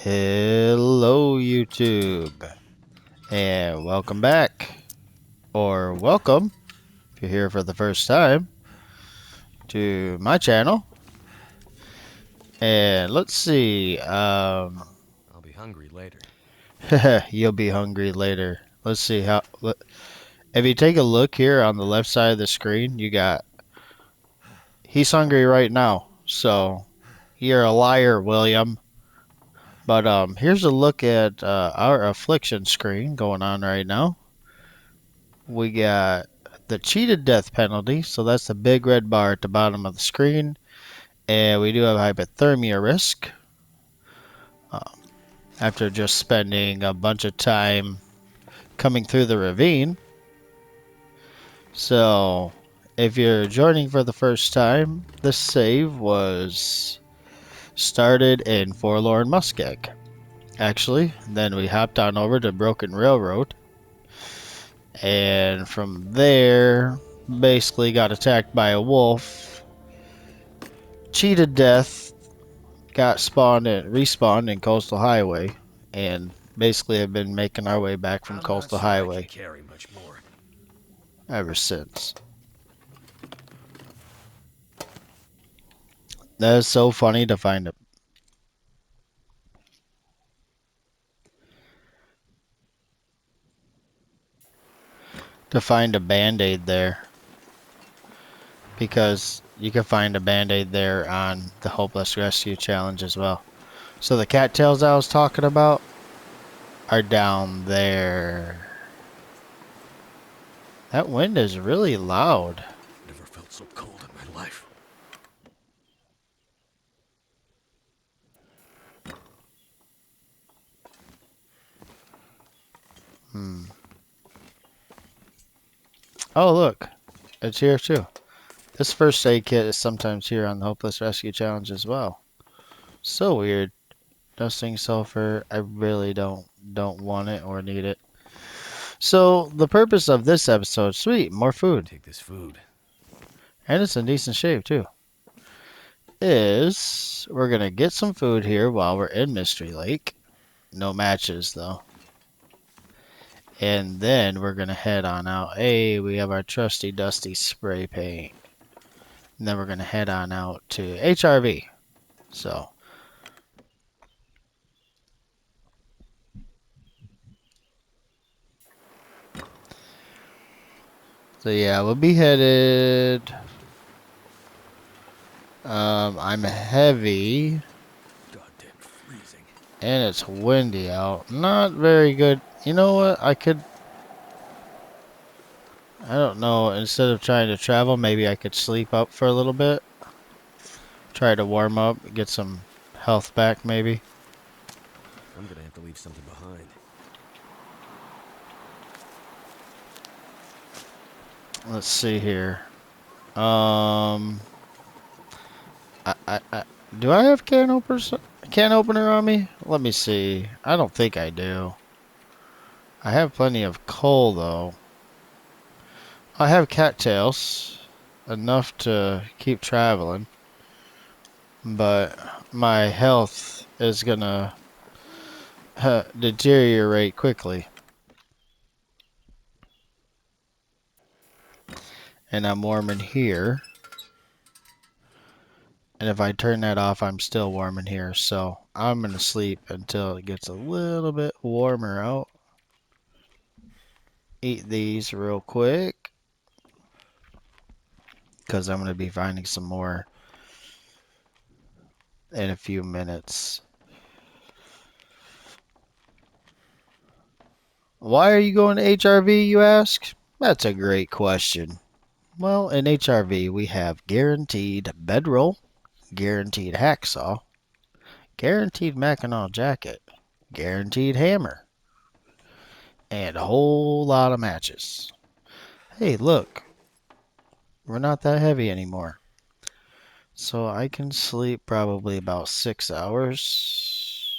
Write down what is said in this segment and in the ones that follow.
Hello, YouTube, and welcome back, or welcome if you're here for the first time to my channel. And let's see, I'll be hungry later. you'll be hungry later. Let's see how. If you take a look here on the left side of the screen, you got he's hungry right now. So you're a liar, William. But here's a look at our affliction screen going on right now. We got the cheated death penalty, so that's the big red bar at the bottom of the screen. And we do have hypothermia risk um, after just spending a bunch of time coming through the ravine. So if you're joining for the first time, this save was started in Forlorn Muskeg. Actually, then we hopped on over to Broken Railroad, and from there basically got attacked by a wolf, cheated death, got respawned in Coastal Highway, and basically have been making our way back from I'm not Coastal sure I can Highway carry much more. ever since. That is so funny to find a band-aid there, because you can find a band-aid there on the Hopeless Rescue Challenge as well. So the cattails I was talking about are down there. That wind is really loud. Never felt so cold in my life. Oh, look. It's here too. This first aid kit is sometimes here on the Hopeless Rescue Challenge as well. So weird. Dusting sulfur. I really don't want it or need it. So the purpose of this episode, sweet, more food. Take this food. And it's in decent shape too. Is we're gonna get some food here while we're in Mystery Lake. No matches though. And then we're gonna head on out. Hey, we have our trusty dusty spray paint. And then we're gonna head on out to HRV. So yeah, we'll be headed. I'm heavy Goddamn freezing. and it's windy out. Not very good. You know what? I don't know. Instead of trying to travel, maybe I could sleep up for a little bit. Try to warm up, get some health back, maybe. I'm gonna have to leave something behind. Let's see here. Um, do I have can opener on me? Let me see. I don't think I do. I have plenty of coal though. I have cattails, enough to keep traveling, but my health is gonna deteriorate quickly. And I'm warm in here. And if I turn that off, I'm still warm in here. So I'm gonna sleep until it gets a little bit warmer out. Eat these real quick, because I'm gonna be finding some more in a few minutes. Why are you going to HRV, you ask? That's a great question. Well, in HRV, we have guaranteed bedroll, guaranteed hacksaw, guaranteed Mackinaw jacket, guaranteed hammer, and a whole lot of matches. Hey, look, we're not that heavy anymore. So I can sleep probably about 6 hours.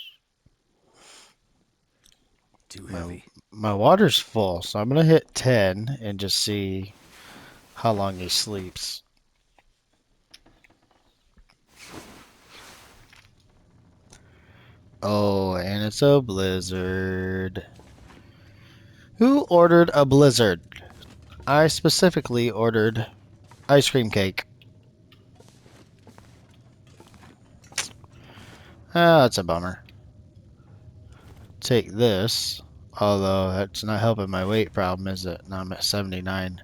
Too My, heavy. my water's full, so I'm going to hit 10 and just see how long he sleeps. Oh, and it's a blizzard. Who ordered a blizzard? I specifically ordered ice cream cake. Ah, that's a bummer. Take this. Although that's not helping my weight problem, is it? Now I'm at 79.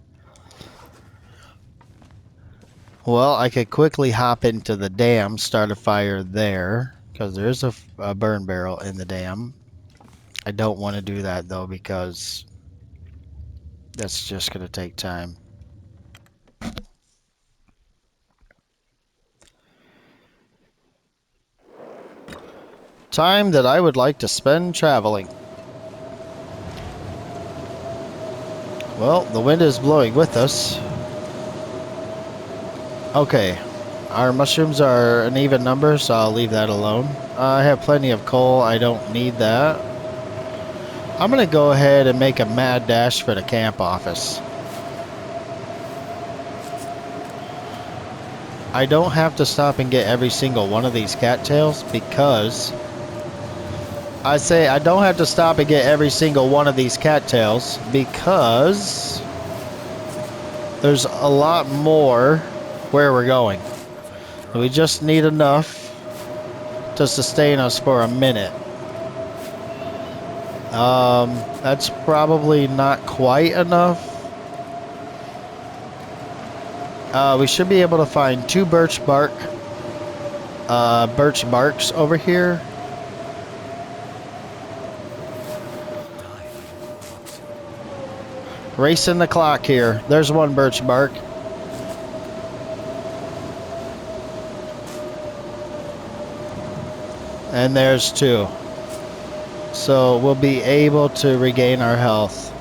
Well, I could quickly hop into the dam, start a fire there, because there's a burn barrel in the dam. I don't want to do that though, because that's just going to take time. Time that I would like to spend traveling. Well, the wind is blowing with us. Okay, our mushrooms are an even number, so I'll leave that alone. I have plenty of coal. I don't need that. I'm going to go ahead and make a mad dash for the camp office. I don't have to stop and get every single one of these cattails because... I say I don't have to stop and get every single one of these cattails because there's a lot more where we're going. We just need enough to sustain us for a minute. That's probably not quite enough. We should be able to find 2 birch barks over here. Racing the clock here. There's 1 birch bark. And there's 2. So we'll be able to regain our health.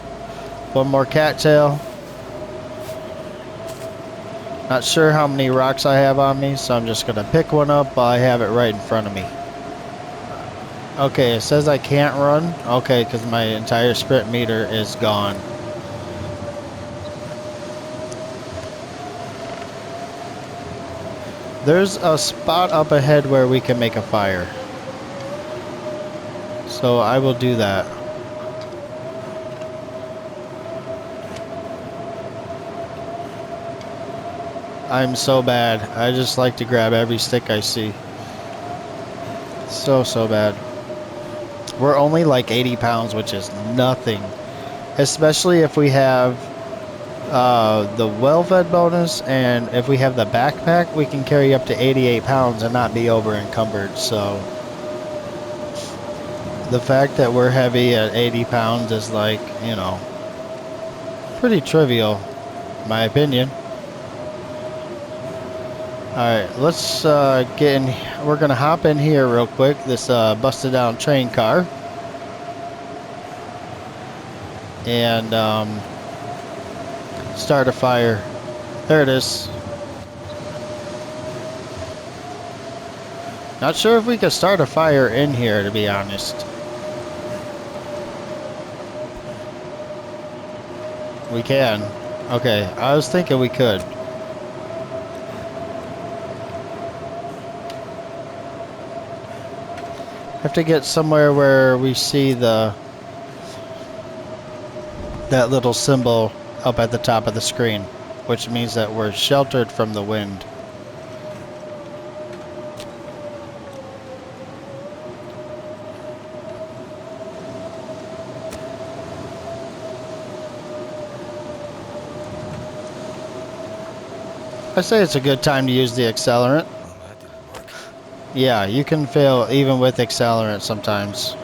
1 more cattail. Not sure how many rocks I have on me, so I'm just going to pick one up while I have it right in front of me. Okay, it says I can't run. Okay, because my entire sprint meter is gone. There's a spot up ahead where we can make a fire. So I will do that. I'm so bad. I just like to grab every stick I see. So bad. We're only like 80 pounds, which is nothing. Especially if we have the well-fed bonus, and if we have the backpack, we can carry up to 88 pounds and not be over encumbered. So the fact that we're heavy at 80 pounds is like, you know, pretty trivial, in my opinion. Alright, let's get in. We're going to hop in here real quick, this busted down train car. And start a fire. There it is. Not sure if we could start a fire in here, to be honest. We can. Okay, I was thinking we could. Have to get somewhere where we see that little symbol up at the top of the screen, which means that we're sheltered from the wind. I say it's a good time to use the accelerant. Well, that didn't work. Yeah, you can fail even with accelerant sometimes.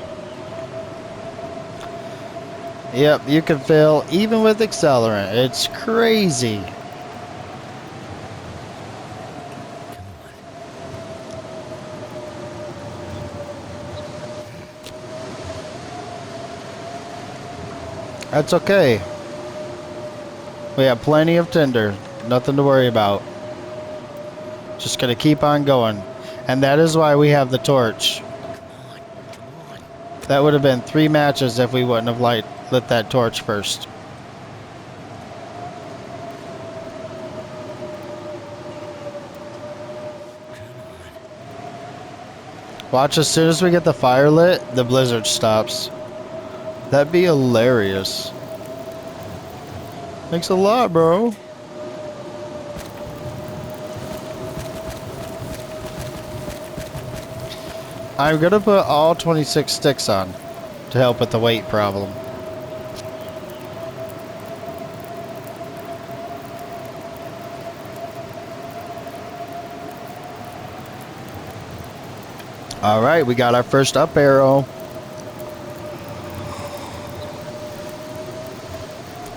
Yep, you can fail even with accelerant. It's crazy. That's okay. We have plenty of tinder. Nothing to worry about. Just gonna keep on going. And that is why we have the torch. That would have been 3 matches if we wouldn't have lit that torch first. Watch, as soon as we get the fire lit, the blizzard stops. That'd be hilarious. Thanks a lot, bro. I'm gonna put all 26 sticks on to help with the weight problem. Alright, we got our first up arrow.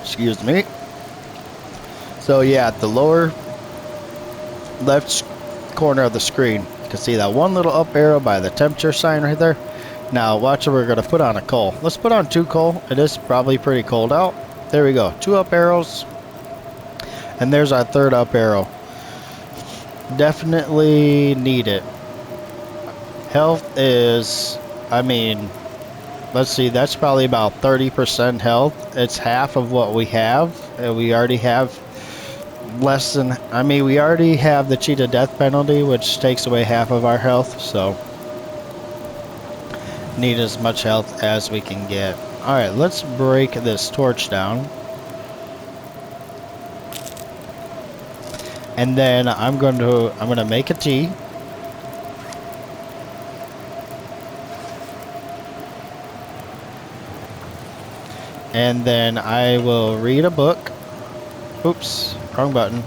Excuse me. So yeah, at the lower left corner of the screen, you can see that one little up arrow by the temperature sign right there. Now watch, we're going to put on a coal. Let's put on 2 coal. It is probably pretty cold out. There we go. 2 up arrows. And there's our 3rd up arrow. Definitely need it. Health is, I mean, let's see, that's probably about 30% health. It's half of what we have. And we already have less than, I mean, we already have the cheetah death penalty, which takes away half of our health. So need as much health as we can get. Alright, let's break this torch down. And then I'm gonna make a tea. And then I will read a book. Oops, wrong button.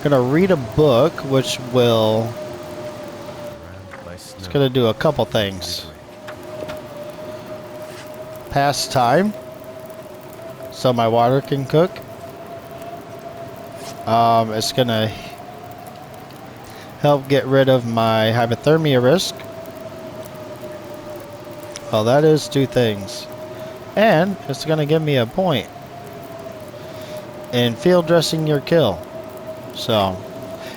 Gonna read a book which will, it's gonna do a couple things. Pass time, so my water can cook. It's gonna help get rid of my hypothermia risk. Well, that is 2 things. And it's gonna give me a point in field dressing your kill. So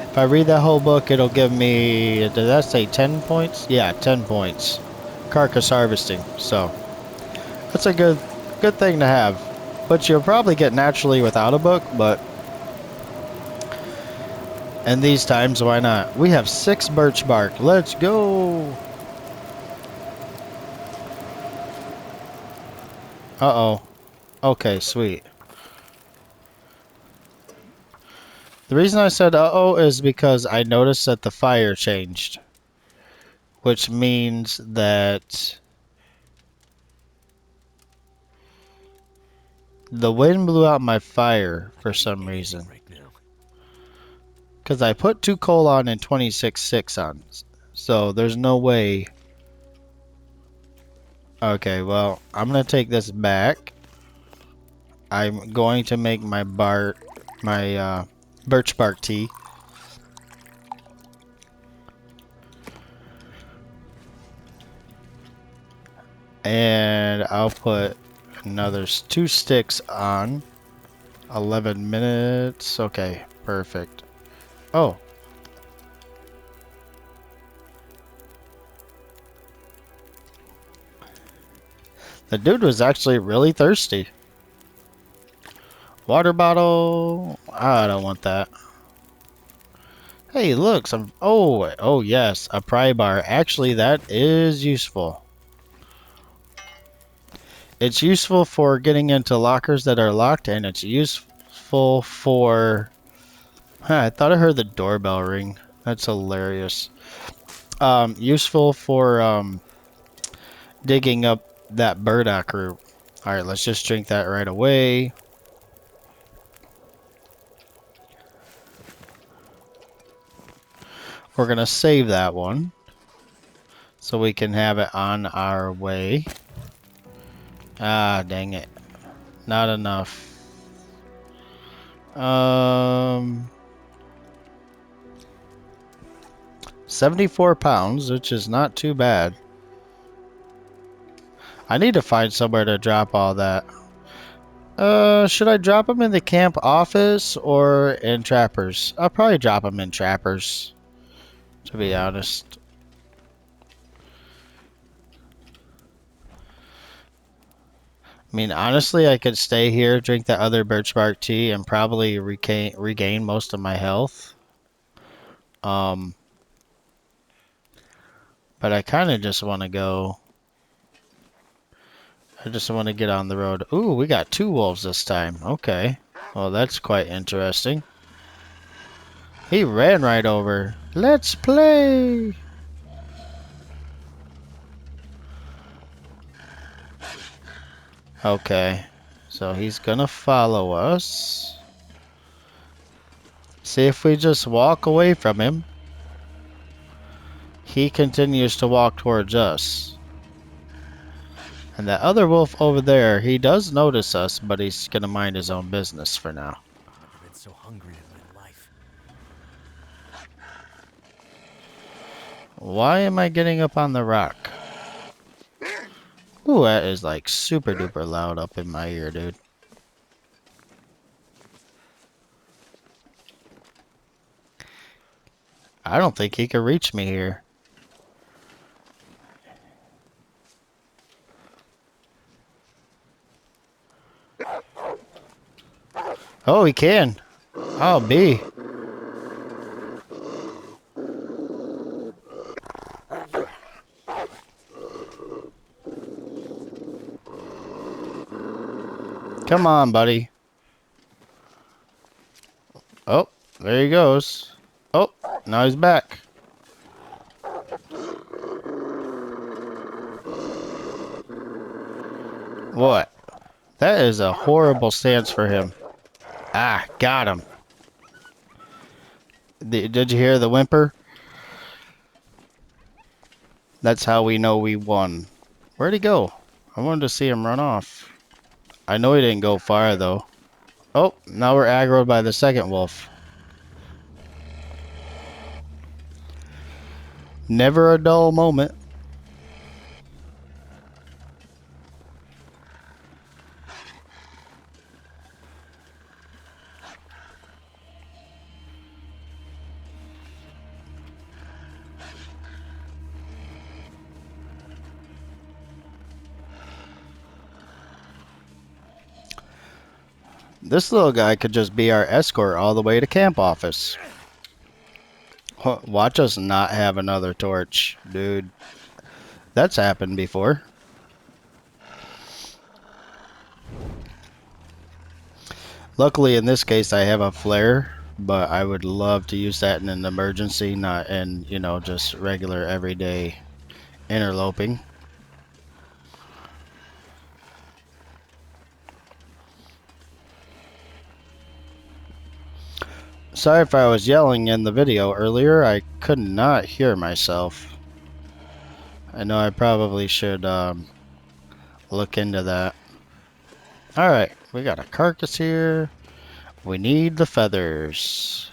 if I read that whole book, it'll give me, did that say 10 points? Yeah, 10 points. Carcass harvesting. So that's a good thing to have. But you'll probably get naturally without a book, but in these times, why not? We have 6 birch bark. Let's go. Uh-oh. Okay, sweet. The reason I said uh-oh is because I noticed that the fire changed. Which means that the wind blew out my fire for some reason. Because I put 2 coal on and 26 on. So there's no way. Okay, well, I'm going to take this back. I'm going to make my birch bark tea. And I'll put another 2 sticks on. 11 minutes. Okay, perfect. Oh. The dude was actually really thirsty. Water bottle. I don't want that. Hey, look, some. Oh yes, a pry bar. Actually, that is useful. It's useful for getting into lockers that are locked, and it's useful for. Huh, I thought I heard the doorbell ring. That's hilarious. Useful for digging up that burdock root. All right, let's just drink that right away. We're gonna save that one so we can have it on our way. Ah, dang it. Not enough. 74 pounds, which is not too bad. I need to find somewhere to drop all that. Should I drop them in the camp office or in Trappers? I'll probably drop them in Trappers, to be honest. I mean, honestly, I could stay here, drink the other birch bark tea, and probably regain most of my health. But I kind of just want to go. I just want to get on the road. Ooh, we got 2 wolves this time. Okay. Well, that's quite interesting. He ran right over. Let's play! Okay. So he's gonna follow us. See if we just walk away from him. He continues to walk towards us. And that other wolf over there, he does notice us, but he's gonna mind his own business for now. I've never been so hungry in my life. Why am I getting up on the rock? Ooh, that is like super duper loud up in my ear, dude. I don't think he can reach me here. Oh, he can. Oh, B. Come on, buddy. Oh, there he goes. Oh, now he's back. What? That is a horrible stance for him. Ah, got him. Did you hear the whimper? That's how we know we won. Where'd he go? I wanted to see him run off. I know he didn't go far, though. Oh, now we're aggroed by the second wolf. Never a dull moment. This little guy could just be our escort all the way to camp office. Watch us not have another torch, dude. That's happened before. Luckily, in this case, I have a flare, but I would love to use that in an emergency, not in, you know, just regular everyday interloping. Sorry if I was yelling in the video earlier. I could not hear myself. I know I probably should look into that. Alright, we got a carcass here. We need the feathers.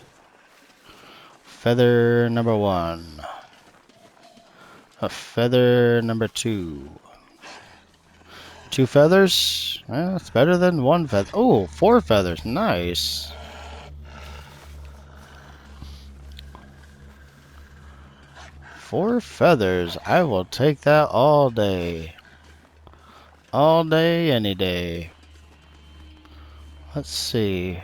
Feather number 1. A feather number 2. 2 feathers? Well, it's better than 1 feather. Oh, 4 feathers. Nice. Four feathers. I will take that all day. All day, any day. Let's see.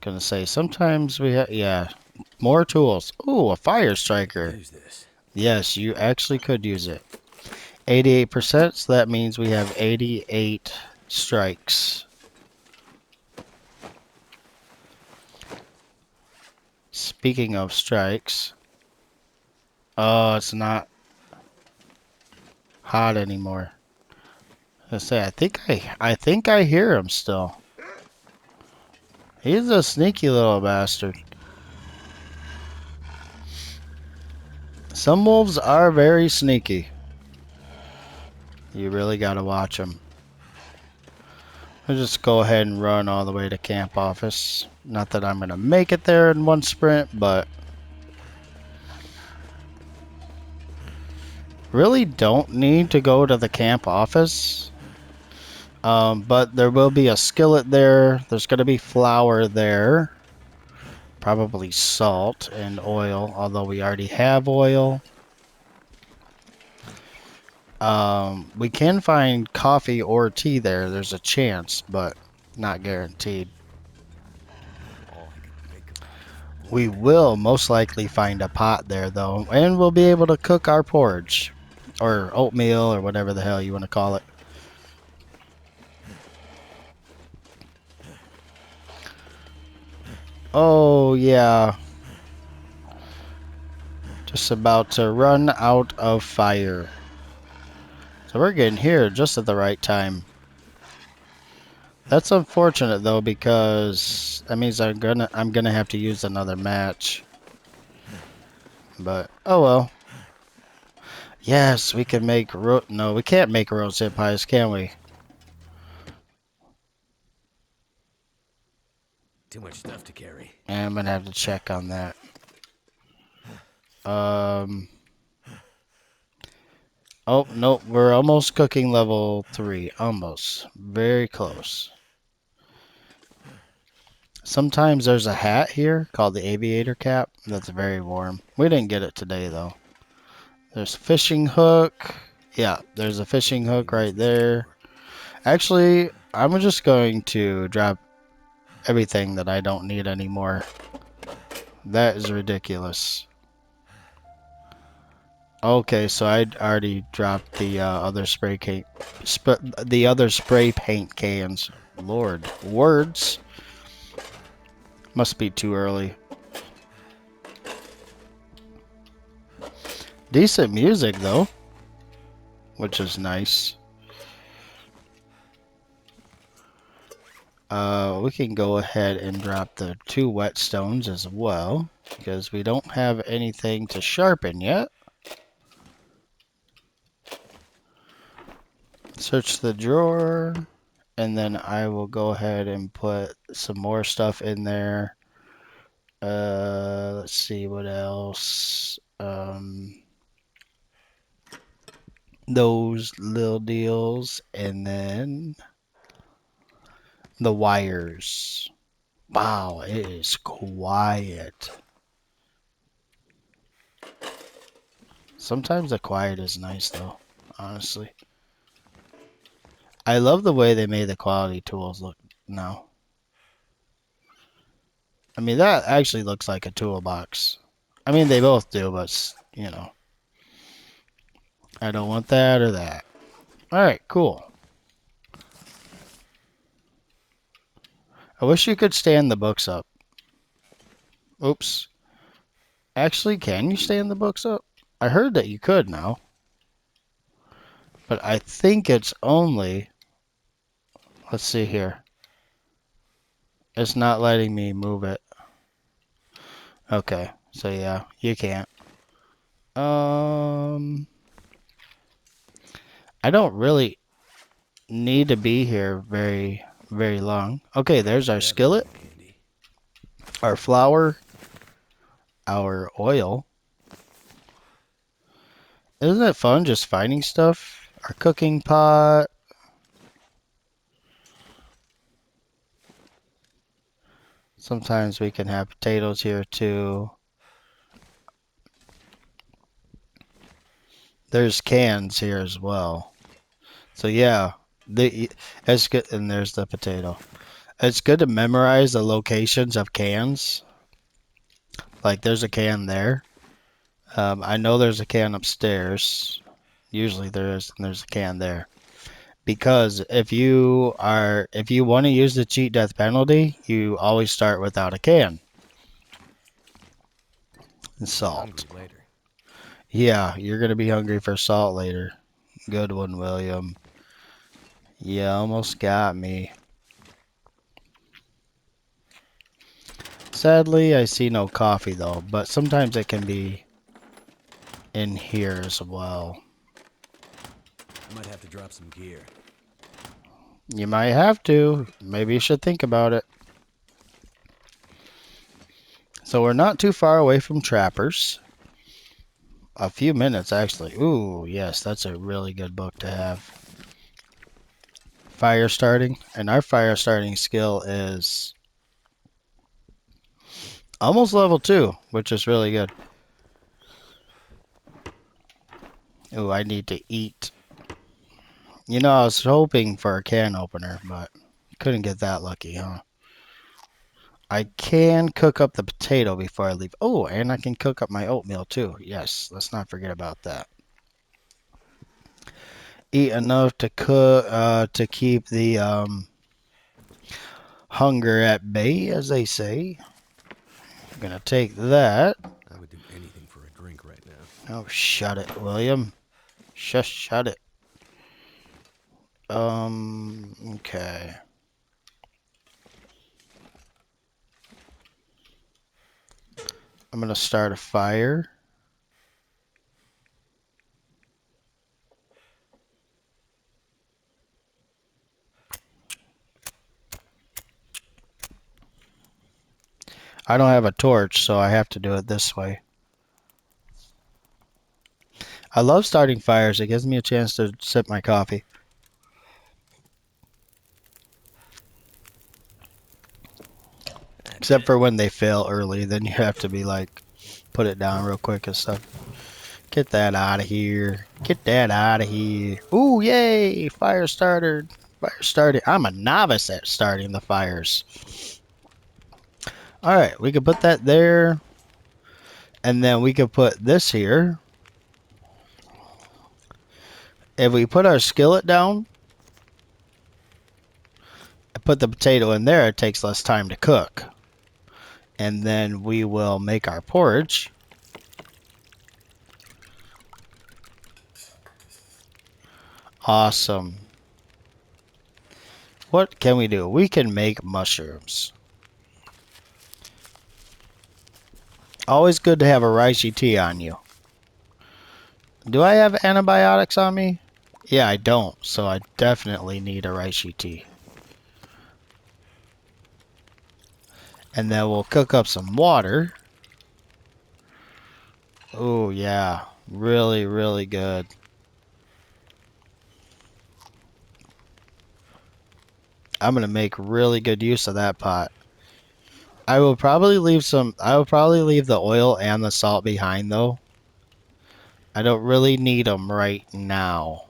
Gonna say sometimes we have, yeah, more tools. Ooh, a fire striker. Use this. Yes, you actually could use it. 88%, so that means we have 88 strikes. Speaking of strikes, oh, it's not hot anymore. I say, I think I hear him still. He's a sneaky little bastard. Some wolves are very sneaky. You really gotta watch them. I'll just go ahead and run all the way to camp office. Not that I'm gonna make it there in one sprint, but really don't need to go to the camp office. But there will be a skillet there. There's gonna be flour there. Probably salt and oil, although we already have oil. We can find coffee or tea there. There's a chance, but not guaranteed. All I can think about. We will most likely find a pot there, though, and we'll be able to cook our porridge. Or oatmeal, or whatever the hell you want to call it. Oh, yeah. Just about to run out of fire. So we're getting here just at the right time. That's unfortunate though, because that means I'm gonna have to use another match. But oh well. Yes, we can make no, we can't make rose hip pies, can we? Too much stuff to carry. And I'm gonna have to check on that. Um. Oh no, we're almost cooking level 3. Almost. Very close. Sometimes there's a hat here called the aviator cap that's very warm. We didn't get it today though. There's a fishing hook. Yeah, there's a fishing Nothing hook right useless to there. store. Actually, I'm just going to drop everything that I don't need anymore. That is ridiculous. Okay, so I'd already dropped the other the other spray paint cans. Lord, words must be too early. Decent music though, which is nice. We can go ahead and drop the 2 whetstones as well, because we don't have anything to sharpen yet. Search the drawer, and then I will go ahead and put some more stuff in there. Let's see what else. Those little deals, and then the wires. Wow, it is quiet. Sometimes the quiet is nice though, honestly. I love the way they made the quality tools look now. I mean, that actually looks like a toolbox. I mean, they both do, but, you know, I don't want that or that. Alright, cool. I wish you could stand the books up. Oops. Actually, can you stand the books up? I heard that you could now. But I think it's only... Let's see here. It's not letting me move it. Okay, so yeah, you can't. I don't really need to be here very long. Okay, there's our That'll come skillet, in handy. our flour, our oil. Isn't it fun just finding stuff? Our cooking pot. Sometimes we can have potatoes here too. There's cans here as well. So yeah, it's good. And there's the potato. It's good to memorize the locations of cans. Like there's a can there. I know there's a can upstairs. Usually there is, and there's a can there. Because if you want to use the cheat death penalty, you always start without a can. And I'll be salt. hungry later. Yeah, you're gonna be hungry for salt later. Good one, William. You almost got me. Sadly, I see no coffee though, but sometimes it can be in here as well. I might have to drop some gear. You might have to. Maybe you should think about it. So we're not too far away from trappers. A few minutes, actually. Ooh, yes, that's a really good book to have. Fire starting. And our fire starting skill is almost level 2, which is really good. Ooh, I need to eat. You know, I was hoping for a can opener, but couldn't get that lucky, huh? I can cook up the potato before I leave. Oh, and I can cook up my oatmeal too. Yes, let's not forget about that. Eat enough to cook to keep the hunger at bay, as they say. I'm gonna take that. I would do anything for a drink right now. Oh, shut it, William. Shut it. Okay. I'm gonna start a fire. I don't have a torch, so I have to do it this way. I love starting fires. It gives me a chance to sip my coffee. That's Except it. for when they fail early, then you have to be like, put it down real quick and stuff. Get that out of here. Get that out of here. Ooh, yay! Fire started. Fire started. I'm a novice at starting the fires. Alright, we could put that there. And then we could put this here. If we put our skillet down, and put the potato in there, it takes less time to cook. And then we will make our porridge. Awesome. What can we do? We can make mushrooms. Always good to have a reishi tea on you. Do I have antibiotics on me? Yeah, I don't, so I definitely need a reishi tea. And then we'll cook up some water. Oh, yeah. Really, really good. I'm going to make really good use of that pot. I will probably leave the oil and the salt behind though. I don't really need them right now.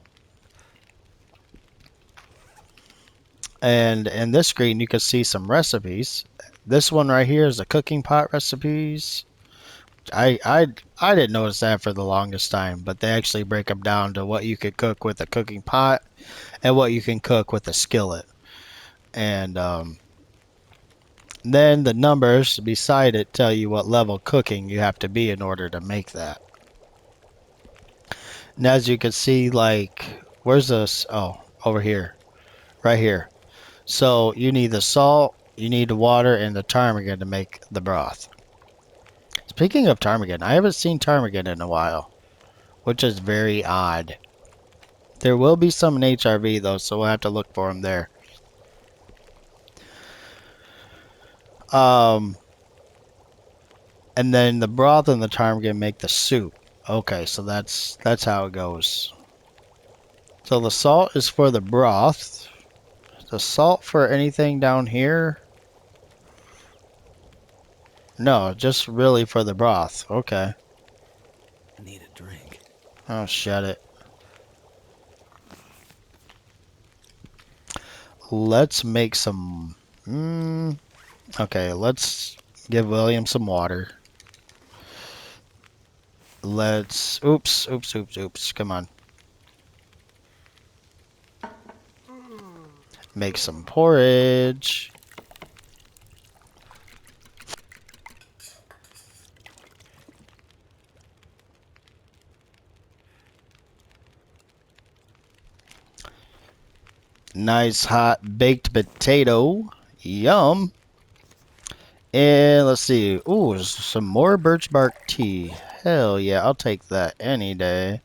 And in this screen you can see some recipes. This one right here is the cooking pot recipes. I didn't notice that for the longest time, but they actually break them down to what you could cook with a cooking pot and what you can cook with a skillet. And then the numbers beside it tell you what level cooking you have to be in order to make that. And as you can see, like, where's this? Oh, over here. Right here. So you need the salt, you need the water, and the ptarmigan to make the broth. Speaking of ptarmigan, I haven't seen ptarmigan in a while, which is very odd. There will be some in HRV though, so we'll have to look for them there. Um, and then the broth and the ptarmigan make the soup. Okay, so that's how it goes. So the salt is for the broth. The salt for anything down here? No, just really for the broth. Okay. Need a drink. Oh, shut it. Let's make some... okay, let's give William some water. Let's... Oops. Come on. Make some porridge. Nice hot baked potato. Yum. And let's see. Ooh, some more birch bark tea. Hell yeah, I'll take that any day.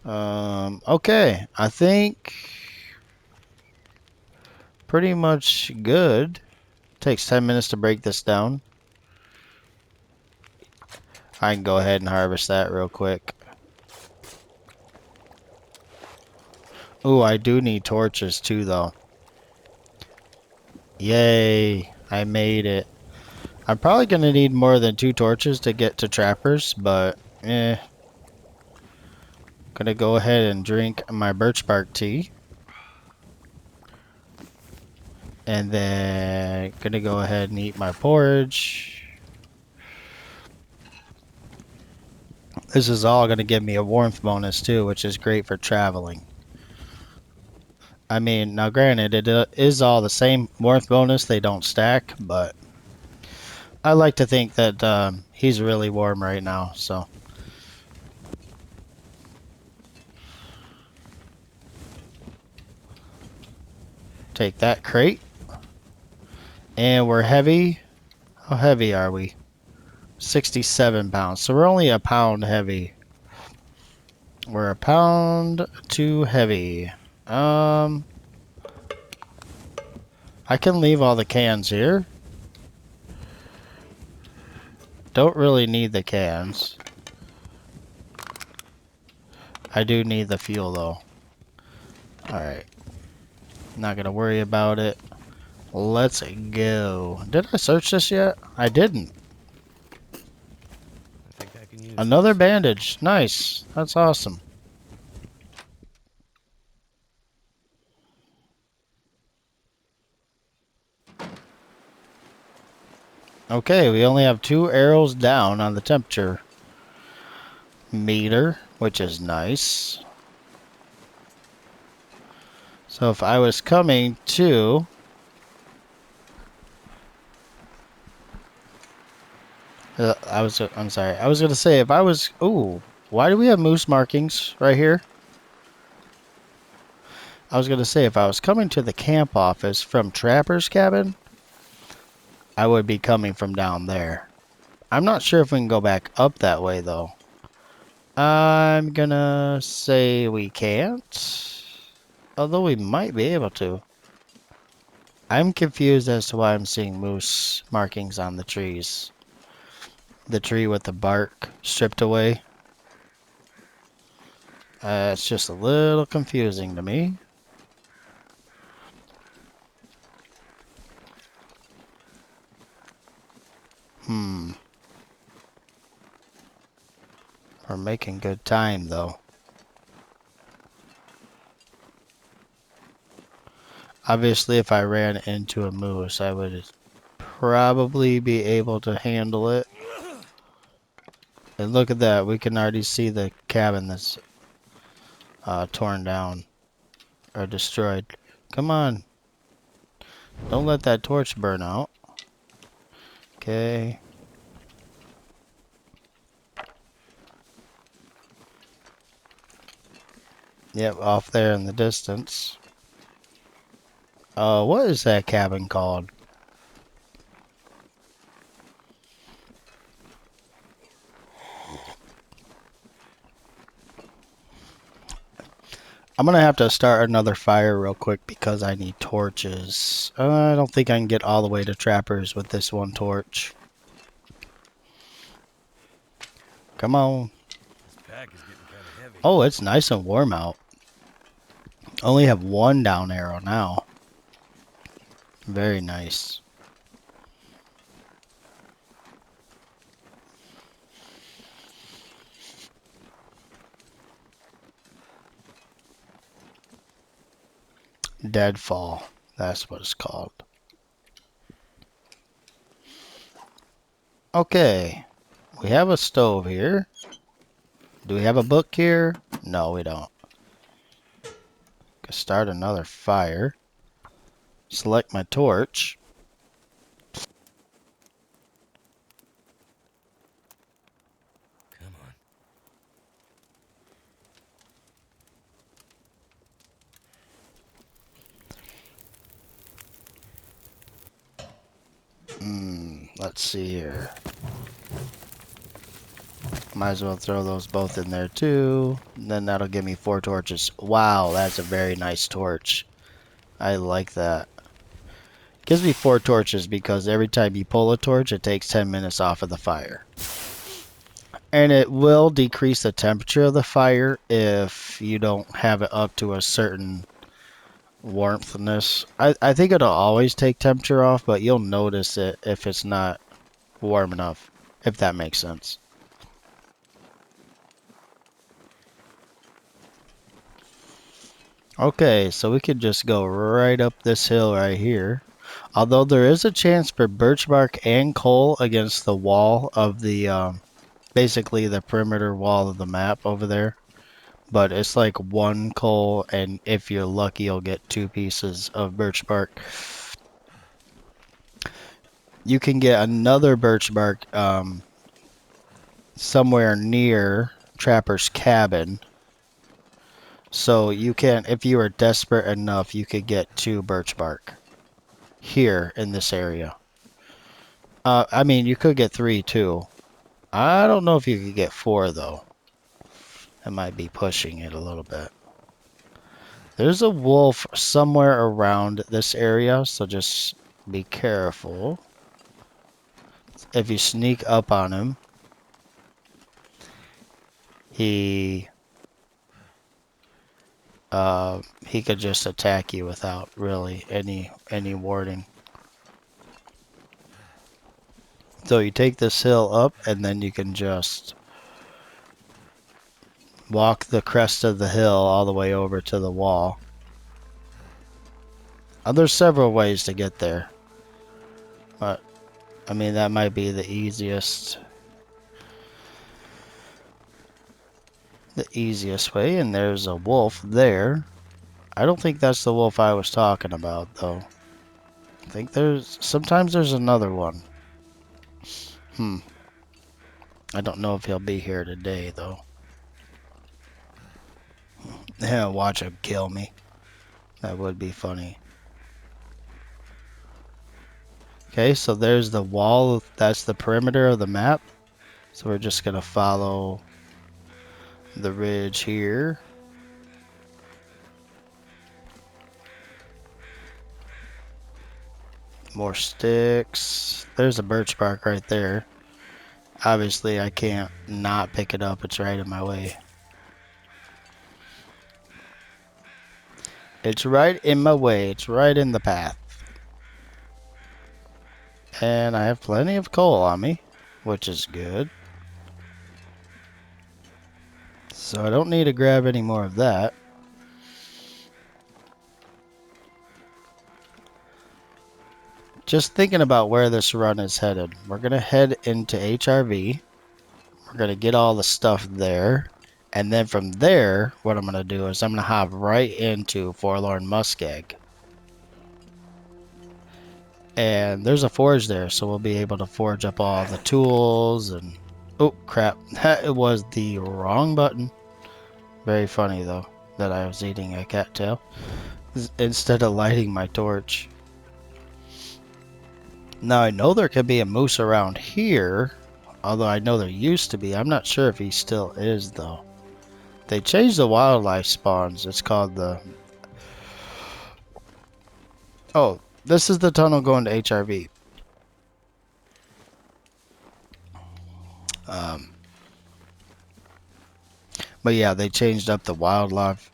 Okay. I think pretty much good. Takes 10 minutes to break this down. I can go ahead and harvest that real quick. Ooh, I do need torches too, though. Yay, I made it. I'm probably going to need more than 2 torches to get to trappers, but gonna go ahead and drink my birch bark tea. And then gonna go ahead and eat my porridge. This is all gonna give me a warmth bonus too, which is great for traveling. I mean, now granted, it is all the same warmth bonus. They don't stack, but I like to think that he's really warm right now. So take that crate. And we're heavy. How heavy are we? 67 pounds. So we're only a pound heavy. We're a pound too heavy. Um, I can leave all the cans here. Don't really need the cans. I do need the fuel though. Alright. Not gonna worry about it. Let's go. Did I search this yet? I didn't. I think I can use Another this. bandage. Nice. That's awesome. Okay, we only have 2 arrows down on the temperature meter, which is nice. So if I was coming to... I'm sorry. I was going to say if I was... Ooh, why do we have moose markings right here? I was going to say if I was coming to the camp office from Trapper's cabin, I would be coming from down there. I'm not sure if we can go back up that way though. I'm gonna say we can't. Although we might be able to. I'm confused as to why I'm seeing moose markings on the trees. The tree with the bark stripped away. It's just a little confusing to me. Hmm. We're making good time though. Obviously, if I ran into a moose, I would probably be able to handle it. And look at that. We can already see the cabin that's torn down or destroyed. Come on. Don't let that torch burn out. Okay. Yep, off there in the distance. What is that cabin called? I'm gonna have to start another fire real quick because I need torches. I don't think I can get all the way to Trappers with this one torch. Come on. This pack is getting kind of heavy. Oh, it's nice and warm out. Only have 1 down arrow now. Very nice. Deadfall. That's what it's called. Okay. We have a stove here. Do we have a book here? No, we don't. Start another fire. Select my torch. Come Let's see here. Might as well throw those both in there too. And then that'll give me 4 torches. Wow, that's a very nice torch. I like that. Gives me 4 torches because every time you pull a torch, it takes 10 minutes off of the fire. And it will decrease the temperature of the fire if you don't have it up to a certain warmthness. I think it'll always take temperature off, but you'll notice it if it's not warm enough, if that makes sense. Okay, so we could just go right up this hill right here. Although there is a chance for birch bark and coal against the wall of the, basically the perimeter wall of the map over there. But it's like one coal, and if you're lucky, you'll get 2 pieces of birch bark. You can get another birch bark somewhere near Trapper's cabin. So you can, if you are desperate enough, you could get 2 birch bark here in this area. I mean, you could get 3 too. I don't know if you could get 4 though. That might be pushing it a little bit. There's a wolf somewhere around this area, so just be careful. If you sneak up on him, he he could just attack you without really any warning. So you take this hill up, and then you can just walk the crest of the hill all the way over to the wall. There's several ways to get there, but I mean that might be the easiest way. And there's a wolf there. I don't think that's the wolf I was talking about though. I think sometimes there's another one. I don't know if he'll be here today though. Yeah, watch him kill me. That would be funny. Okay, so there's the wall. That's the perimeter of the map. So we're just going to follow the ridge here. More sticks. There's a birch bark right there. Obviously, I can't not pick it up. It's right in my way. It's right in my way. It's right in the path. And I have plenty of coal on me, which is good. So I don't need to grab any more of that. Just thinking about where this run is headed. We're going to head into HRV. We're going to get all the stuff there. And then from there, what I'm going to do is I'm going to hop right into Forlorn Muskeg. And there's a forge there, so we'll be able to forge up all the tools and... Oh, crap. It was the wrong button. Very funny, though, that I was eating a cattail instead of lighting my torch. Now, I know there could be a moose around here, although I know there used to be. I'm not sure if he still is, though. They changed the wildlife spawns. It's called the... Oh, this is the tunnel going to HRV. But yeah, they changed up the wildlife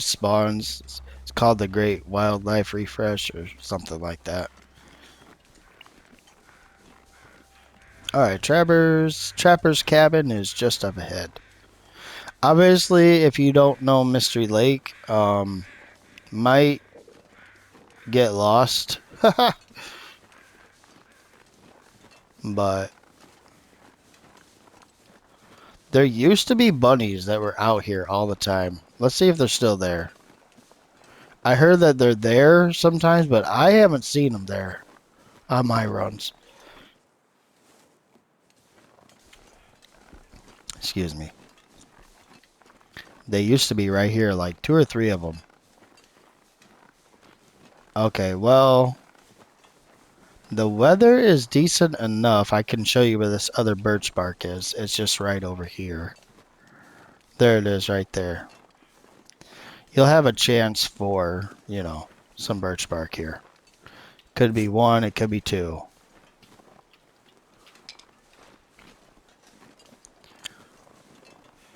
spawns. It's called the Great Wildlife Refresh or something like that. Alright, Trapper's cabin is just up ahead. Obviously, if you don't know Mystery Lake, might get lost. But there used to be bunnies that were out here all the time. Let's see if they're still there. I heard that they're there sometimes, but I haven't seen them there on my runs. Excuse me. They used to be right here, like 2 or 3 of them. Okay, well, the weather is decent enough. I can show you where this other birch bark is. It's just right over here. There it is right there. You'll have a chance for, some birch bark here. Could be 1, it could be 2.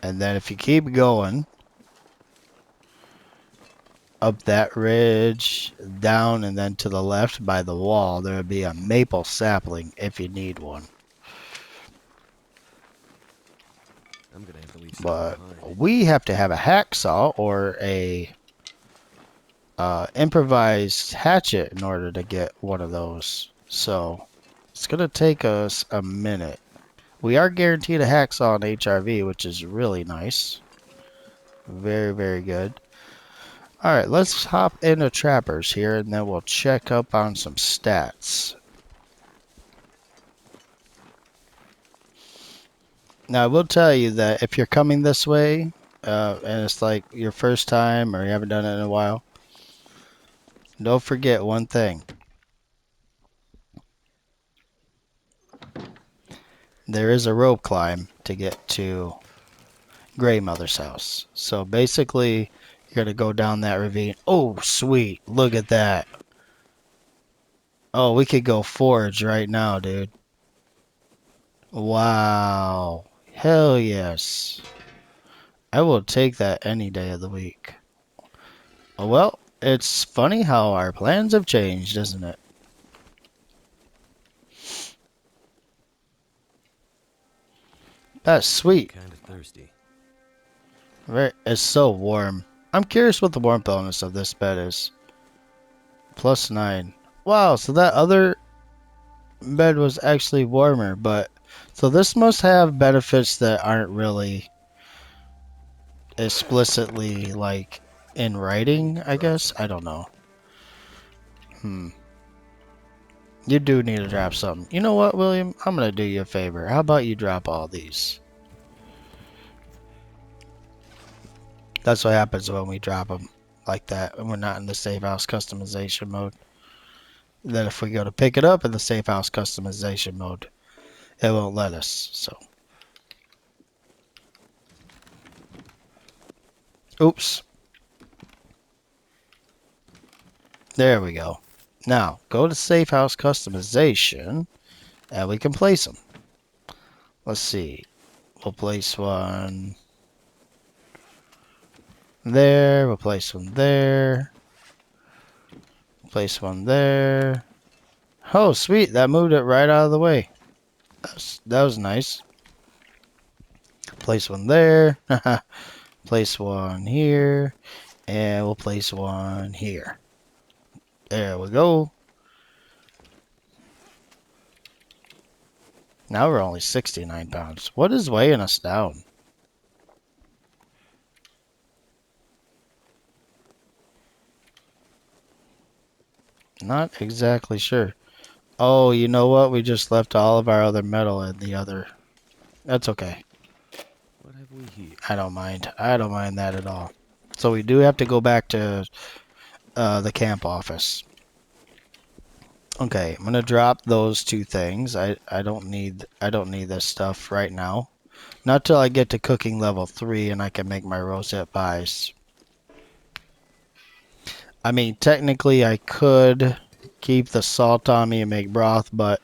And then if you keep going up that ridge, down, and then to the left by the wall, there would be a maple sapling if you need one. I'm gonna have to leave something But behind. we have to have a hacksaw or a improvised hatchet in order to get one of those. So it's going to take us a minute. We are guaranteed a hacksaw and HRV, which is really nice. Very, very good. All right, let's hop into Trappers here, and then we'll check up on some stats. Now, I will tell you that if you're coming this way, and it's like your first time or you haven't done it in a while, don't forget one thing. There is a rope climb to get to Grey Mother's house. So basically, you're going to go down that ravine. Oh, sweet. Look at that. Oh, we could go forage right now, dude. Wow. Hell yes. I will take that any day of the week. Well, it's funny how our plans have changed, isn't it? That's sweet. Kinda thirsty. It's so warm. I'm curious what the warmth bonus of this bed is. +9. Wow, so that other bed was actually warmer, but so this must have benefits that aren't really explicitly like in writing, I guess. I don't know. Hmm. You do need to drop something. You know what, William? I'm gonna do you a favor. How about you drop all these? That's what happens when we drop them like that, and we're not in the safe house customization mode. Then if we go to pick it up in the safe house customization mode, it won't let us. So, oops. There we go. Now, go to safe house customization, and we can place them. Let's see. We'll place one there. We'll place one there. Place one there. Oh, sweet. That moved it right out of the way. That was nice. Place one there. Place one here. And we'll place one here. There we go. Now we're only 69 pounds. What is weighing us down? Not exactly sure. Oh, you know what? We just left all of our other metal in the other. That's okay. What have we here? I don't mind. I don't mind that at all. So we do have to go back to the camp office. Okay, I'm gonna drop those two things. I don't need this stuff right now. Not till I get to cooking level 3 and I can make my rosette pies. I mean, technically I could keep the salt on me and make broth, but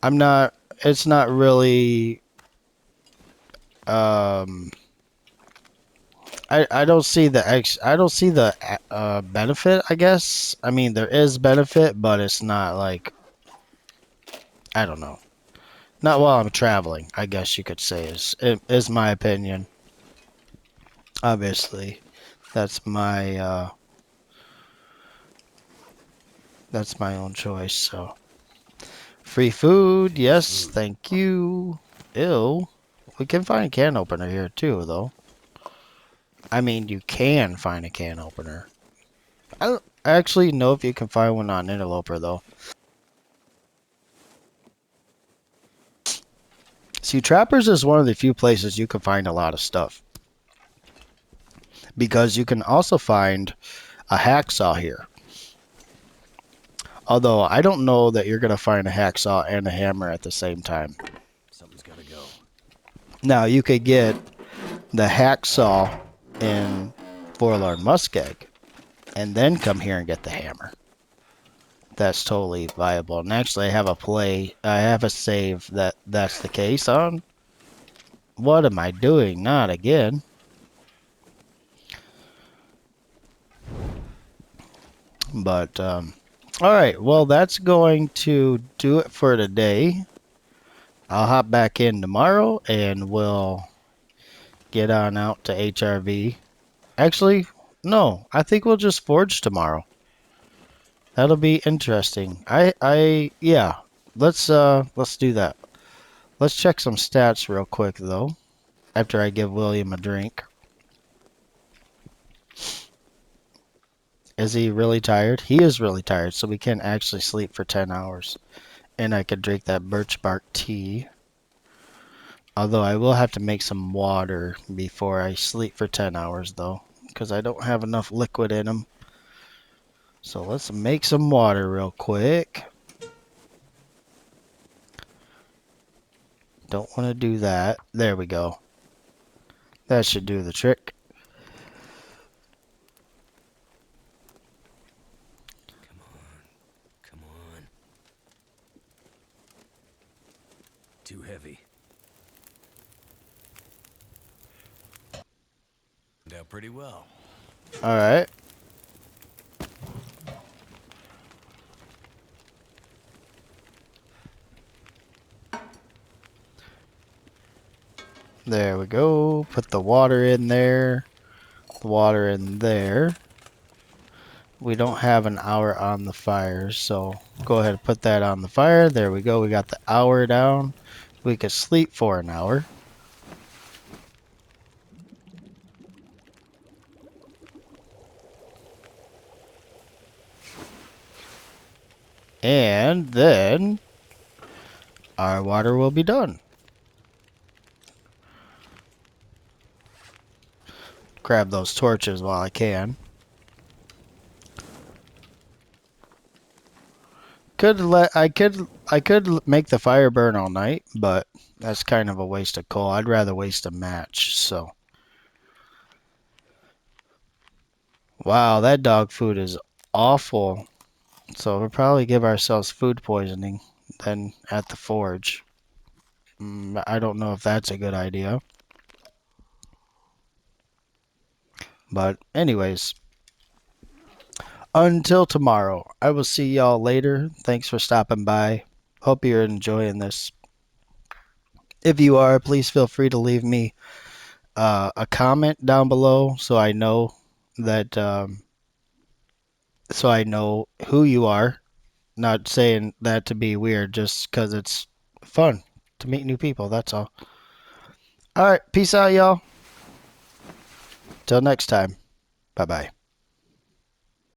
I'm not. It's not really. Um, I don't see the I don't see the benefit. I guess. I mean, there is benefit, but it's not like I don't know. Not while I'm traveling. I guess you could say is my opinion. Obviously, that's my own choice. So free food, Nice yes, food. thank you. Ew. We can find a can opener here too, though. I mean, you can find a can opener. I don't actually know if you can find one on Interloper, though. See, Trappers is one of the few places you can find a lot of stuff. Because you can also find a hacksaw here. Although, I don't know that you're going to find a hacksaw and a hammer at the same time. Something's gotta go. Now, you could get the hacksaw in Forlorn Muskeg and then come here and get the hammer. That's totally viable. And actually, I have a save that's the case on. What am I doing? Not again. But, alright, well, that's going to do it for today. I'll hop back in tomorrow and we'll get on out to HRV. Actually, No, I think we'll just forge tomorrow. That'll be interesting. Yeah. Let's do that. Let's check some stats real quick though, after I give William a drink. Is he really tired? He is really tired, so we can't actually sleep for 10 hours. And I could drink that birch bark tea. Although I will have to make some water before I sleep for 10 hours though, because I don't have enough liquid in them. So let's make some water real quick. Don't want to do that. There we go. That should do the trick. Come on. Come on. Too heavy. Turned out pretty well. Alright. There we go. Put the water in there. The water in there. We don't have an hour on the fire, so go ahead and put that on the fire. There we go. We got the hour down. We could sleep for an hour. And then our water will be done. Grab those torches while I can. I could make the fire burn all night, but that's kind of a waste of coal. I'd rather waste a match, so. Wow, that dog food is awful. So we'll probably give ourselves food poisoning then at the forge. I don't know if that's a good idea. But anyways, until tomorrow, I will see y'all later. Thanks for stopping by. Hope you're enjoying this. If you are, please feel free to leave me a comment down below that so I know who you are. Not saying that to be weird, just because it's fun to meet new people. That's all. All right, peace out, y'all. Till next time. Bye bye.